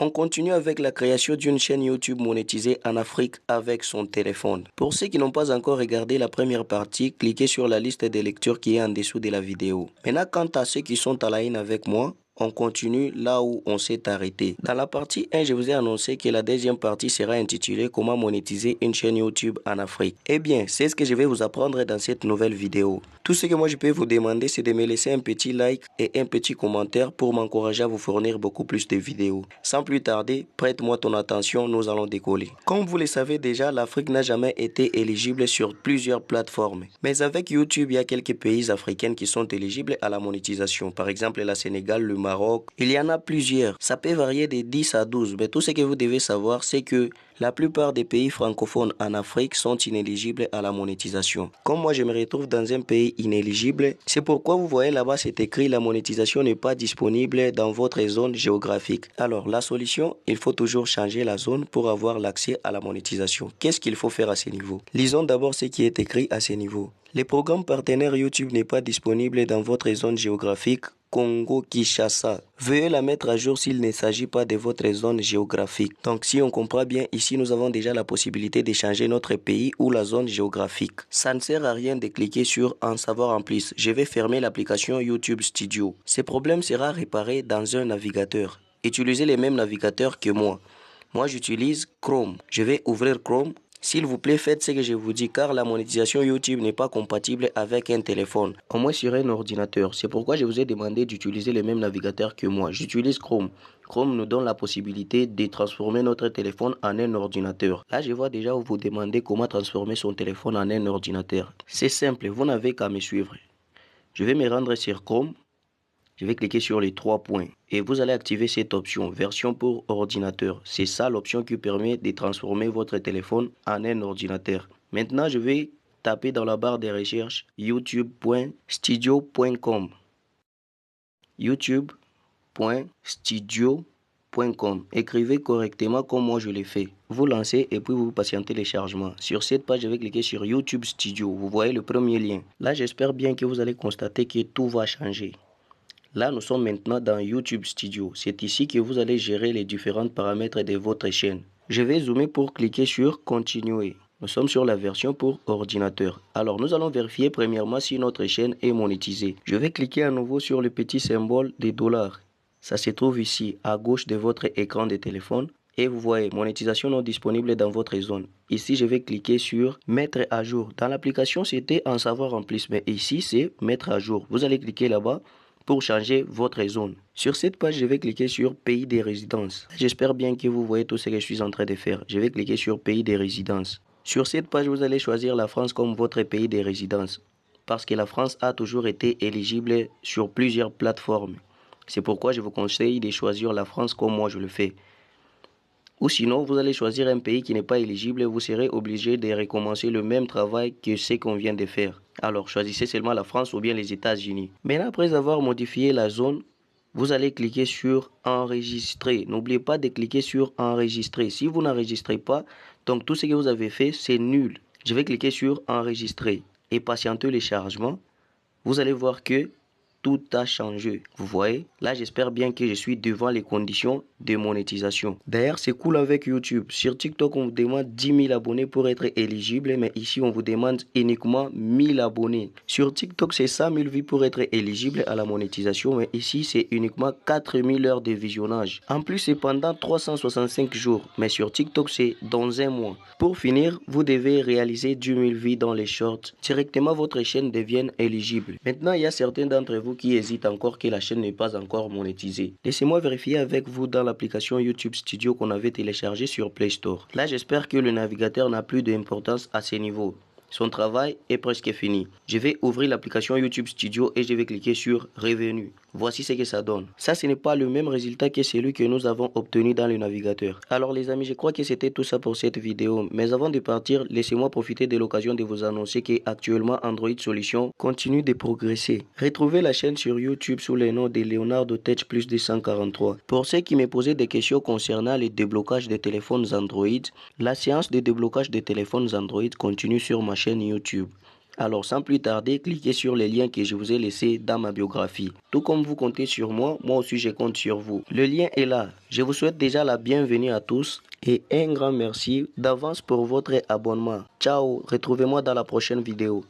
On continue avec la création d'une chaîne YouTube monétisée en Afrique avec son téléphone. Pour ceux qui n'ont pas encore regardé la première partie, cliquez sur la liste des lectures qui est en dessous de la vidéo. Maintenant, quant à ceux qui sont à la ligne avec moi, on continue là où on s'est arrêté. Dans la partie 1, je vous ai annoncé que la deuxième partie sera intitulée « Comment monétiser une chaîne YouTube en Afrique ». Eh bien, c'est ce que je vais vous apprendre dans cette nouvelle vidéo. Tout ce que moi je peux vous demander, c'est de me laisser un petit like et un petit commentaire pour m'encourager à vous fournir beaucoup plus de vidéos. Sans plus tarder, prête-moi ton attention, nous allons décoller. Comme vous le savez déjà, l'Afrique n'a jamais été éligible sur plusieurs plateformes. Mais avec YouTube, il y a quelques pays africains qui sont éligibles à la monétisation. Par exemple, la Sénégal, le Maroc. Il y en a plusieurs. Ça peut varier de 10 à 12. Mais tout ce que vous devez savoir, c'est que la plupart des pays francophones en Afrique sont inéligibles à la monétisation. Comme moi, je me retrouve dans un pays inéligible, c'est pourquoi vous voyez là-bas, c'est écrit la monétisation n'est pas disponible dans votre zone géographique. Alors, la solution, il faut toujours changer la zone pour avoir l'accès à la monétisation. Qu'est-ce qu'il faut faire à ce niveau? Lisons d'abord ce qui est écrit à ce niveau. Le programme partenaire YouTube n'est pas disponible dans votre zone géographique Congo-Kinshasa. Veuillez la mettre à jour s'il ne s'agit pas de votre zone géographique. Donc si on comprend bien, ici nous avons déjà la possibilité de changer notre pays ou la zone géographique. Ça ne sert à rien de cliquer sur en savoir en plus. Je vais fermer l'application YouTube Studio. Ce problème sera réparé dans un navigateur. Utilisez les mêmes navigateurs que moi. Moi j'utilise Chrome. Je vais ouvrir Chrome. S'il vous plaît, faites ce que je vous dis car la monétisation YouTube n'est pas compatible avec un téléphone, au moins sur un ordinateur. C'est pourquoi je vous ai demandé d'utiliser le même navigateur que moi. J'utilise Chrome. Chrome nous donne la possibilité de transformer notre téléphone en un ordinateur. Là, je vois déjà où vous demandez comment transformer son téléphone en un ordinateur. C'est simple, vous n'avez qu'à me suivre. Je vais me rendre sur Chrome. Je vais cliquer sur les 3 points et vous allez activer cette option version pour ordinateur. C'est ça l'option qui permet de transformer votre téléphone en un ordinateur. Maintenant, je vais taper dans la barre de recherche youtube.studio.com. youtube.studio.com. Écrivez correctement comme moi je l'ai fait. Vous lancez et puis vous patientez les chargements. Sur cette page, je vais cliquer sur YouTube Studio. Vous voyez le premier lien. Là, j'espère bien que vous allez constater que tout va changer. Là, nous sommes maintenant dans YouTube Studio. C'est ici que vous allez gérer les différents paramètres de votre chaîne. Je vais zoomer pour cliquer sur Continuer. Nous sommes sur la version pour ordinateur. Alors, nous allons vérifier premièrement si notre chaîne est monétisée. Je vais cliquer à nouveau sur le petit symbole des dollars. Ça se trouve ici, à gauche de votre écran de téléphone. Et vous voyez, monétisation non disponible dans votre zone. Ici, je vais cliquer sur Mettre à jour. Dans l'application, c'était en savoir en plus. Mais ici, c'est Mettre à jour. Vous allez cliquer là-bas pour changer votre zone. Sur cette page, je vais cliquer sur Pays de résidence. J'espère bien que vous voyez tout ce que je suis en train de faire. Je vais cliquer sur Pays de résidence. Sur cette page, vous allez choisir la France comme votre pays de résidence. Parce que la France a toujours été éligible sur plusieurs plateformes. C'est pourquoi je vous conseille de choisir la France comme moi je le fais. Ou sinon, vous allez choisir un pays qui n'est pas éligible, vous serez obligé de recommencer le même travail que ce qu'on vient de faire. Alors, choisissez seulement la France ou bien les États-Unis. Maintenant, après avoir modifié la zone, vous allez cliquer sur Enregistrer. N'oubliez pas de cliquer sur Enregistrer. Si vous n'enregistrez pas, donc tout ce que vous avez fait, c'est nul. Je vais cliquer sur Enregistrer et patienter le chargement. Vous allez voir que tout a changé. Vous voyez? Là, j'espère bien que je suis devant les conditions de monétisation. D'ailleurs, c'est cool avec YouTube. Sur TikTok, on vous demande 10 000 abonnés pour être éligible, mais ici, on vous demande uniquement 1000 abonnés. Sur TikTok, c'est 100 000 vues pour être éligible à la monétisation, mais ici, c'est uniquement 4000 heures de visionnage. En plus, c'est pendant 365 jours, mais sur TikTok, c'est dans un mois. Pour finir, vous devez réaliser 10 000 vues dans les shorts. Directement, votre chaîne devient éligible. Maintenant, il y a certains d'entre vous qui hésitent encore que la chaîne n'est pas encore monétisée. Laissez-moi vérifier avec vous dans l'application YouTube Studio qu'on avait téléchargée sur Play Store. Là, j'espère que le navigateur n'a plus d'importance à ce niveau. Son travail est presque fini. Je vais ouvrir l'application YouTube Studio et je vais cliquer sur Revenus. Voici ce que ça donne. Ça, ce n'est pas le même résultat que celui que nous avons obtenu dans le navigateur. Alors les amis, je crois que c'était tout ça pour cette vidéo. Mais avant de partir, laissez-moi profiter de l'occasion de vous annoncer qu'actuellement Android Solutions continue de progresser. Retrouvez la chaîne sur YouTube sous le nom de Leonardo Tech Plus 243. Pour ceux qui me posaient des questions concernant le déblocage des téléphones Android, la séance de déblocage des téléphones Android continue sur ma chaîne YouTube. Alors sans plus tarder, cliquez sur les liens que je vous ai laissés dans ma biographie. Tout comme vous comptez sur moi, moi aussi je compte sur vous. Le lien est là. Je vous souhaite déjà la bienvenue à tous et un grand merci d'avance pour votre abonnement. Ciao, retrouvez-moi dans la prochaine vidéo.